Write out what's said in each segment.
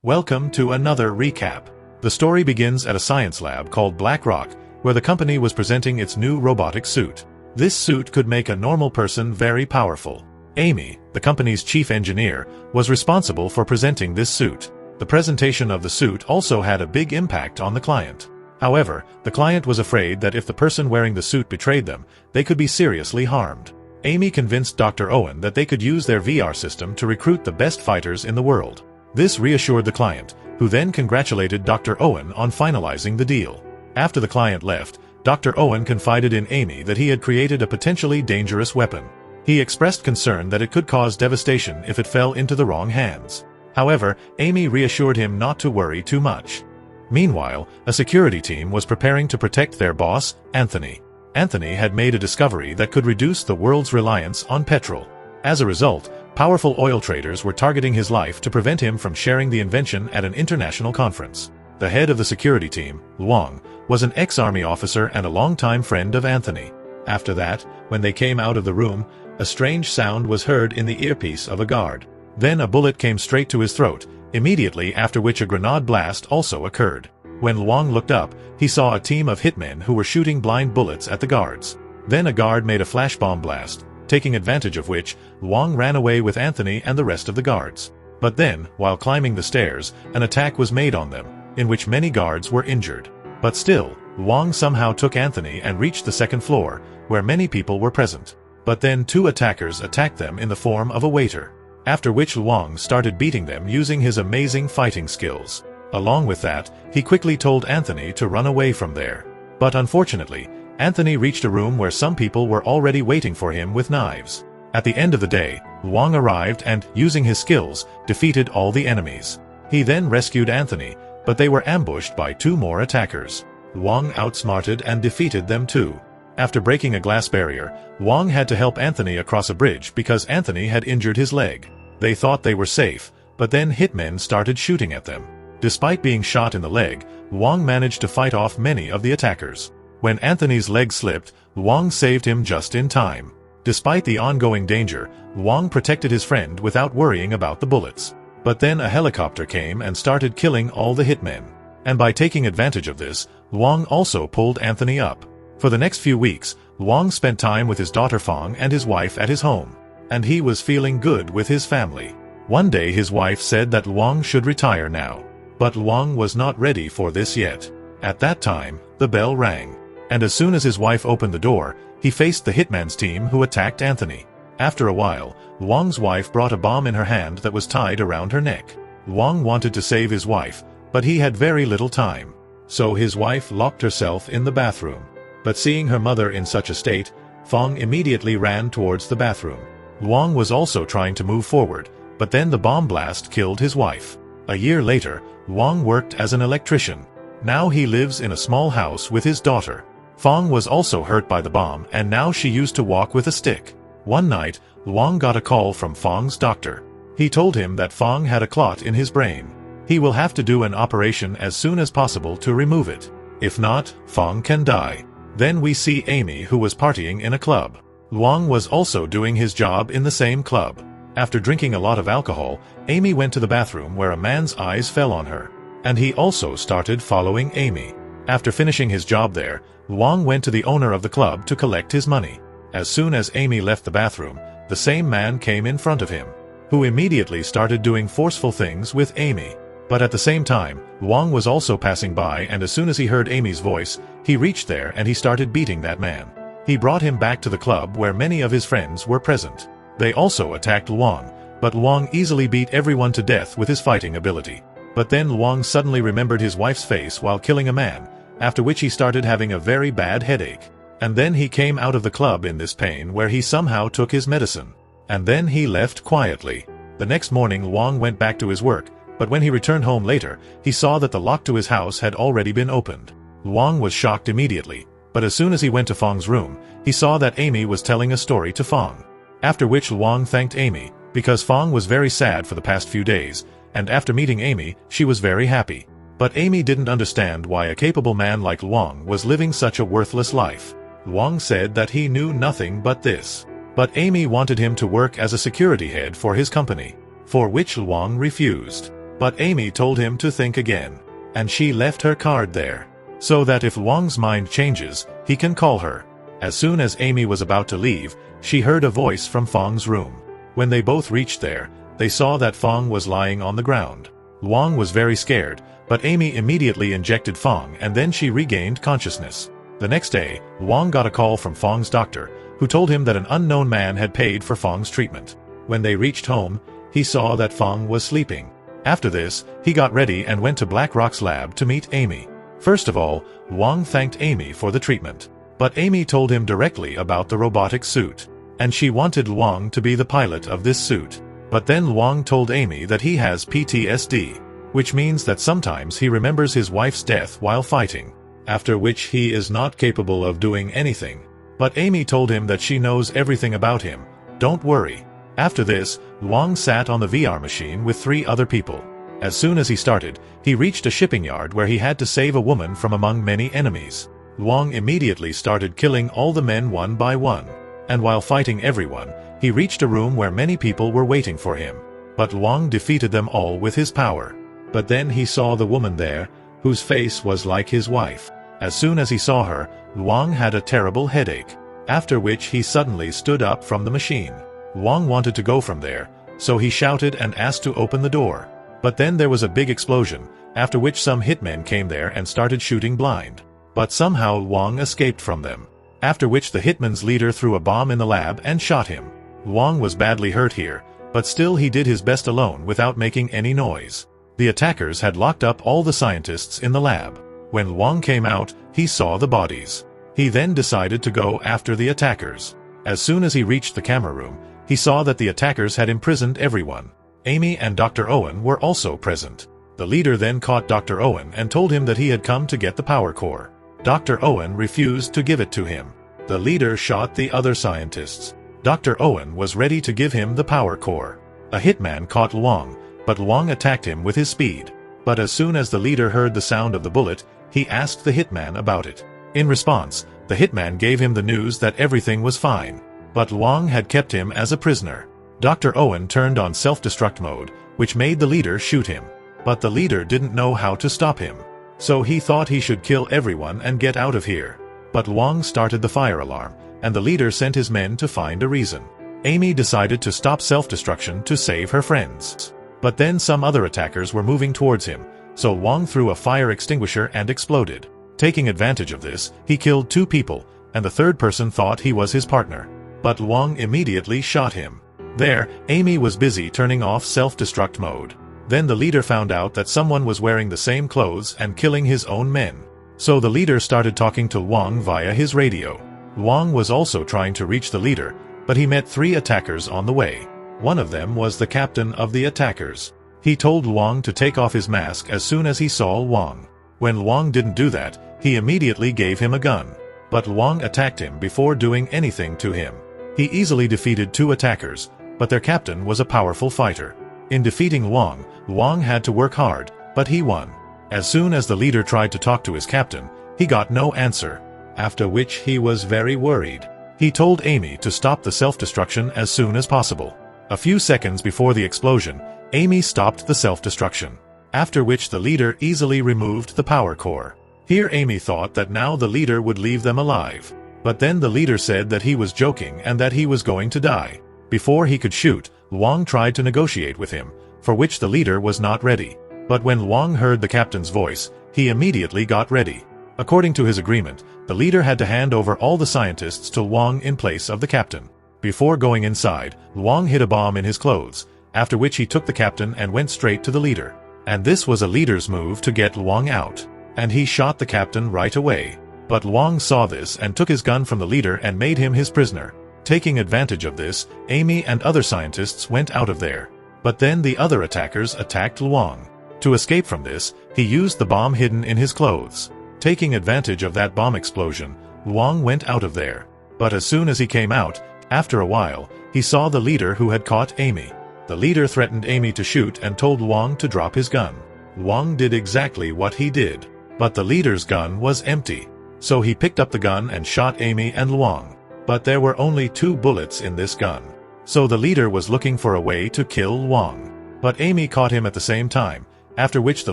Welcome to another recap. The story begins at a science lab called Black Rock, where the company was presenting its new robotic suit. This suit could make a normal person very powerful. Amy, the company's chief engineer, was responsible for presenting this suit. The presentation of the suit also had a big impact on the client. However, the client was afraid that if the person wearing the suit betrayed them, they could be seriously harmed. Amy convinced Dr. Owen that they could use their VR system to recruit the best fighters in the world. This reassured the client, who then congratulated Dr. Owen on finalizing the deal. After the client left, Dr. Owen confided in Amy that he had created a potentially dangerous weapon. He expressed concern that it could cause devastation if it fell into the wrong hands. However, Amy reassured him not to worry too much. Meanwhile, a security team was preparing to protect their boss, Anthony. Anthony had made a discovery that could reduce the world's reliance on petrol. As a result, powerful oil traders were targeting his life to prevent him from sharing the invention at an international conference. The head of the security team, Luang, was an ex-army officer and a longtime friend of Anthony. After that, when they came out of the room, a strange sound was heard in the earpiece of a guard. Then a bullet came straight to his throat, immediately after which a grenade blast also occurred. When Luang looked up, he saw a team of hitmen who were shooting blind bullets at the guards. Then a guard made a flash bomb blast, taking advantage of which, Luang ran away with Anthony and the rest of the guards. But then, while climbing the stairs, an attack was made on them, in which many guards were injured. But still, Luang somehow took Anthony and reached the second floor, where many people were present. But then two attackers attacked them in the form of a waiter. After which Luang started beating them using his amazing fighting skills. Along with that, he quickly told Anthony to run away from there. But unfortunately, Anthony reached a room where some people were already waiting for him with knives. At the end of the day, Luang arrived and, using his skills, defeated all the enemies. He then rescued Anthony, but they were ambushed by two more attackers. Luang outsmarted and defeated them too. After breaking a glass barrier, Luang had to help Anthony across a bridge because Anthony had injured his leg. They thought they were safe, but then hitmen started shooting at them. Despite being shot in the leg, Luang managed to fight off many of the attackers. When Anthony's leg slipped, Luang saved him just in time. Despite the ongoing danger, Luang protected his friend without worrying about the bullets. But then a helicopter came and started killing all the hitmen. And by taking advantage of this, Luang also pulled Anthony up. For the next few weeks, Luang spent time with his daughter Fong and his wife at his home. And he was feeling good with his family. One day his wife said that Luang should retire now. But Luang was not ready for this yet. At that time, the bell rang. And as soon as his wife opened the door, he faced the hitman's team who attacked Anthony. After a while, Luang's wife brought a bomb in her hand that was tied around her neck. Luang wanted to save his wife, but he had very little time. So his wife locked herself in the bathroom. But seeing her mother in such a state, Fong immediately ran towards the bathroom. Luang was also trying to move forward, but then the bomb blast killed his wife. A year later, Luang worked as an electrician. Now he lives in a small house with his daughter. Fong was also hurt by the bomb and now she used to walk with a stick. One night, Luang got a call from Fong's doctor. He told him that Fong had a clot in his brain. He will have to do an operation as soon as possible to remove it. If not, Fong can die. Then we see Amy who was partying in a club. Luang was also doing his job in the same club. After drinking a lot of alcohol, Amy went to the bathroom where a man's eyes fell on her. And he also started following Amy. After finishing his job there, Luang went to the owner of the club to collect his money. As soon as Amy left the bathroom, the same man came in front of him, who immediately started doing forceful things with Amy. But at the same time, Luang was also passing by and as soon as he heard Amy's voice, he reached there and he started beating that man. He brought him back to the club where many of his friends were present. They also attacked Luang, but Luang easily beat everyone to death with his fighting ability. But then Luang suddenly remembered his wife's face while killing a man, after which he started having a very bad headache. And then he came out of the club in this pain where he somehow took his medicine. And then he left quietly. The next morning Luang went back to his work, but when he returned home later, he saw that the lock to his house had already been opened. Luang was shocked immediately, but as soon as he went to Fong's room, he saw that Amy was telling a story to Fong. After which Luang thanked Amy, because Fong was very sad for the past few days, and after meeting Amy, she was very happy. But Amy didn't understand why a capable man like Luang was living such a worthless life. Luang said that he knew nothing but this. But Amy wanted him to work as a security head for his company, for which Luang refused. But Amy told him to think again, and she left her card there, so that if Luang's mind changes, he can call her. As soon as Amy was about to leave, she heard a voice from Fong's room. When they both reached there, they saw that Fong was lying on the ground. Luang was very scared, but Amy immediately injected Fong and then she regained consciousness. The next day, Luang got a call from Fong's doctor, who told him that an unknown man had paid for Fong's treatment. When they reached home, he saw that Fong was sleeping. After this, he got ready and went to Blackrock's lab to meet Amy. First of all, Luang thanked Amy for the treatment. But Amy told him directly about the robotic suit, and she wanted Luang to be the pilot of this suit. But then Luang told Amy that he has PTSD, which means that sometimes he remembers his wife's death while fighting, after which he is not capable of doing anything. But Amy told him that she knows everything about him. Don't worry. After this, Luang sat on the VR machine with 3 other people. As soon as he started, he reached a shipping yard where he had to save a woman from among many enemies. Luang immediately started killing all the men one by one, and while fighting everyone, he reached a room where many people were waiting for him. But Luang defeated them all with his power. But then he saw the woman there, whose face was like his wife. As soon as he saw her, Luang had a terrible headache, after which he suddenly stood up from the machine. Luang wanted to go from there, so he shouted and asked to open the door. But then there was a big explosion, after which some hitmen came there and started shooting blind. But somehow Luang escaped from them, after which the hitman's leader threw a bomb in the lab and shot him. Luang was badly hurt here, but still he did his best alone without making any noise. The attackers had locked up all the scientists in the lab. When Luang came out, he saw the bodies. He then decided to go after the attackers. As soon as he reached the camera room, he saw that the attackers had imprisoned everyone. Amy and Dr. Owen were also present. The leader then caught Dr. Owen and told him that he had come to get the power core. Dr. Owen refused to give it to him. The leader shot the other scientists. Dr. Owen was ready to give him the power core. A hitman caught Luang, but Luang attacked him with his speed. But as soon as the leader heard the sound of the bullet, he asked the hitman about it. In response, the hitman gave him the news that everything was fine, but Luang had kept him as a prisoner. Dr. Owen turned on self-destruct mode, which made the leader shoot him. But the leader didn't know how to stop him, so he thought he should kill everyone and get out of here. But Luang started the fire alarm, and the leader sent his men to find a reason. Amy decided to stop self-destruction to save her friends. But then some other attackers were moving towards him, so Luang threw a fire extinguisher and exploded. Taking advantage of this, he killed 2 people, and the third person thought he was his partner. But Luang immediately shot him. There, Amy was busy turning off self-destruct mode. Then the leader found out that someone was wearing the same clothes and killing his own men. So the leader started talking to Luang via his radio. Luang was also trying to reach the leader, but he met 3 attackers on the way. One of them was the captain of the attackers. He told Luang to take off his mask as soon as he saw Luang. When Luang didn't do that, he immediately gave him a gun. But Luang attacked him before doing anything to him. He easily defeated 2 attackers, but their captain was a powerful fighter. In defeating Luang, Luang had to work hard, but he won. As soon as the leader tried to talk to his captain, he got no answer, after which he was very worried. He told Amy to stop the self-destruction as soon as possible. A few seconds before the explosion, Amy stopped the self-destruction, after which the leader easily removed the power core. Here Amy thought that now the leader would leave them alive. But then the leader said that he was joking and that he was going to die. Before he could shoot, Luang tried to negotiate with him, for which the leader was not ready. But when Luang heard the captain's voice, he immediately got ready. According to his agreement, the leader had to hand over all the scientists to Luang in place of the captain. Before going inside, Luang hid a bomb in his clothes, after which he took the captain and went straight to the leader. And this was a leader's move to get Luang out. And he shot the captain right away. But Luang saw this and took his gun from the leader and made him his prisoner. Taking advantage of this, Amy and other scientists went out of there. But then the other attackers attacked Luang. To escape from this, he used the bomb hidden in his clothes. Taking advantage of that bomb explosion, Luang went out of there. But as soon as he came out, after a while, he saw the leader who had caught Amy. The leader threatened Amy to shoot and told Luang to drop his gun. Luang did exactly what he did. But the leader's gun was empty. So he picked up the gun and shot Amy and Luang. But there were only 2 bullets in this gun. So the leader was looking for a way to kill Luang. But Amy caught him at the same time, after which the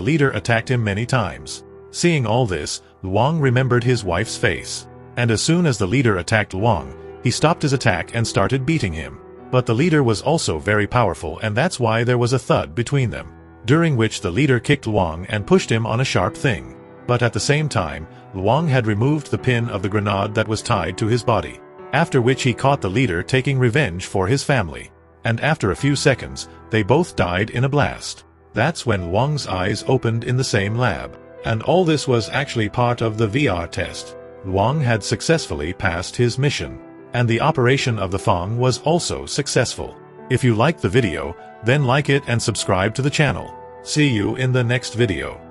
leader attacked him many times. Seeing all this, Luang remembered his wife's face. And as soon as the leader attacked Luang, he stopped his attack and started beating him. But the leader was also very powerful, and that's why there was a thud between them, during which the leader kicked Luang and pushed him on a sharp thing. But at the same time, Luang had removed the pin of the grenade that was tied to his body, after which he caught the leader taking revenge for his family. And after a few seconds, they both died in a blast. That's when Luang's eyes opened in the same lab. And all this was actually part of the VR test. Luang had successfully passed his mission. And the operation of the Fong was also successful. If you liked the video, then like it and subscribe to the channel. See you in the next video.